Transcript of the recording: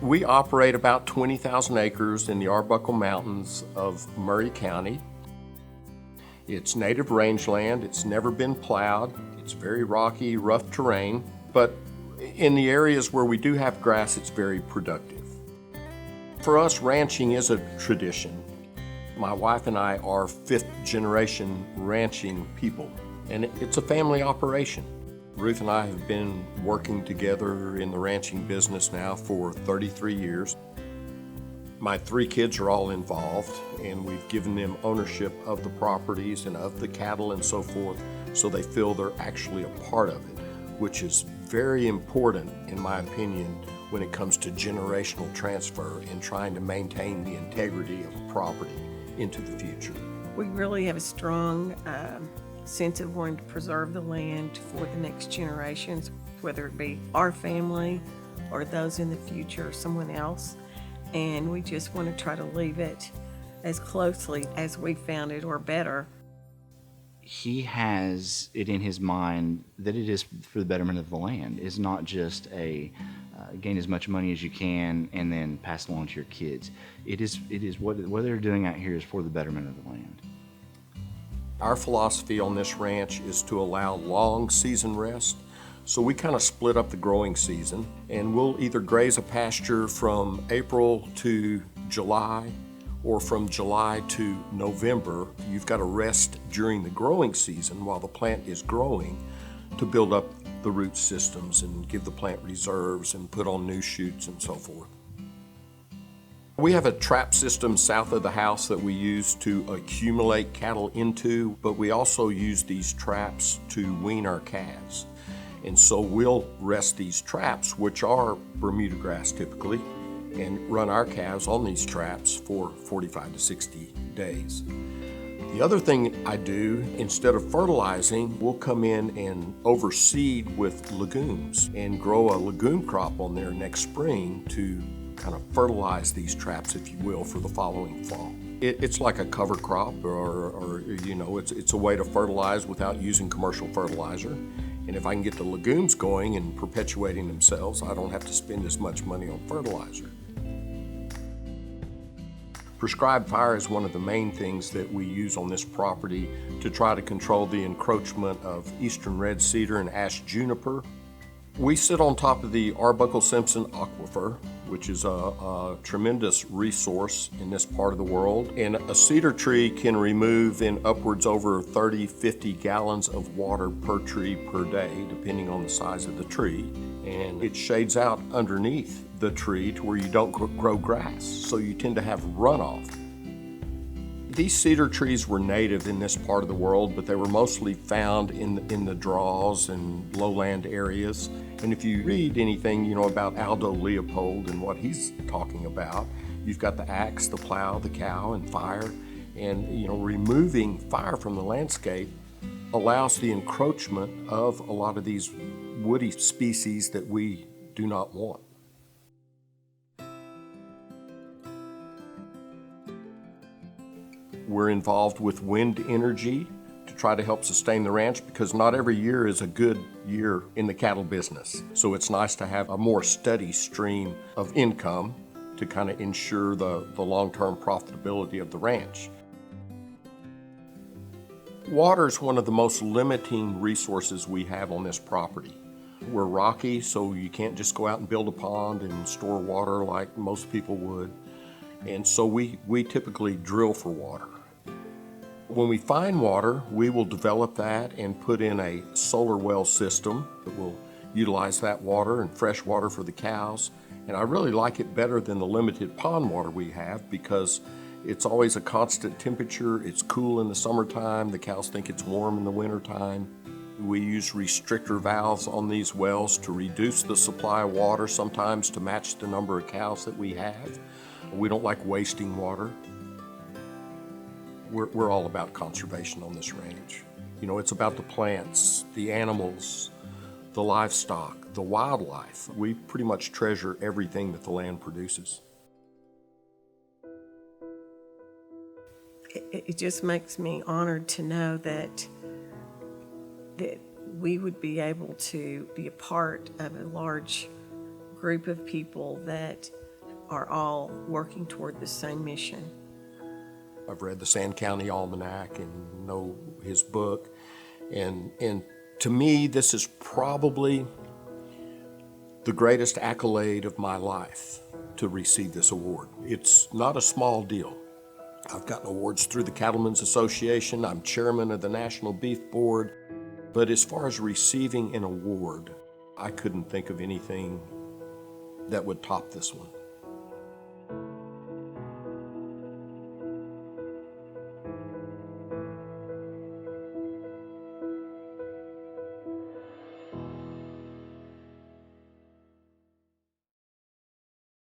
We operate about 20,000 acres in the Arbuckle Mountains of Murray County. It's native rangeland. It's never been plowed. It's very rocky, rough terrain, but in the areas where we do have grass, it's very productive. For us, ranching is a tradition. My wife and I are fifth generation ranching people, and it's a family operation. Ruth and I have been working together in the ranching business now for 33 years. My 3 kids are all involved, and we've given them ownership of the properties and of the cattle and so forth, so they feel they're actually a part of it, which is very important, in my opinion, when it comes to generational transfer and trying to maintain the integrity of a property into the future. We really have a strong sense of wanting to preserve the land for the next generations, whether it be our family or those in the future or someone else. And we just want to try to leave it as closely as we found it or better. He has it in his mind that it is for the betterment of the land. It's not just gain as much money as you can and then pass it along to your kids. It is what they're doing out here is for the betterment of the land. Our philosophy on this ranch is to allow long season rest. So we kind of split up the growing season, and we'll either graze a pasture from April to July or from July to November. You've got to rest during the growing season while the plant is growing to build up the root systems and give the plant reserves and put on new shoots and so forth. We have a trap system south of the house that we use to accumulate cattle into, but we also use these traps to wean our calves. And so we'll rest these traps, which are Bermuda grass typically, and run our calves on these traps for 45 to 60 days. The other thing I do, instead of fertilizing, we'll come in and overseed with legumes and grow a legume crop on there next spring to kind of fertilize these traps, if you will, for the following fall. It's like a cover crop, or it's a way to fertilize without using commercial fertilizer. And if I can get the legumes going and perpetuating themselves, I don't have to spend as much money on fertilizer. Prescribed fire is one of the main things that we use on this property to try to control the encroachment of eastern red cedar and ash juniper. We sit on top of the Arbuckle-Simpson Aquifer, which is a tremendous resource in this part of the world. And a cedar tree can remove in upwards over 30, 50 gallons of water per tree per day, depending on the size of the tree. And it shades out underneath the tree to where you don't grow grass, so you tend to have runoff. These cedar trees were native in this part of the world, but they were mostly found in the draws and lowland areas. And if you read anything, about Aldo Leopold and what he's talking about, you've got the axe, the plow, the cow, and fire. And, removing fire from the landscape allows the encroachment of a lot of these woody species that we do not want. We're involved with wind energy to try to help sustain the ranch, because not every year is a good year in the cattle business. So it's nice to have a more steady stream of income to kind of ensure the long-term profitability of the ranch. Water is one of the most limiting resources we have on this property. We're rocky, so you can't just go out and build a pond and store water like most people would. And so we typically drill for water. When we find water, we will develop that and put in a solar well system that will utilize that water and fresh water for the cows. And I really like it better than the limited pond water we have, because it's always a constant temperature. It's cool in the summertime. The cows think it's warm in the wintertime. We use restrictor valves on these wells to reduce the supply of water, sometimes to match the number of cows that we have. We don't like wasting water. We're all about conservation on this ranch. It's about the plants, the animals, the livestock, the wildlife. We pretty much treasure everything that the land produces. It just makes me honored to know that we would be able to be a part of a large group of people that are all working toward the same mission. I've read the Sand County Almanac and know his book, and to me, this is probably the greatest accolade of my life to receive this award. It's not a small deal. I've gotten awards through the Cattlemen's Association. I'm chairman of the National Beef Board. But as far as receiving an award, I couldn't think of anything that would top this one.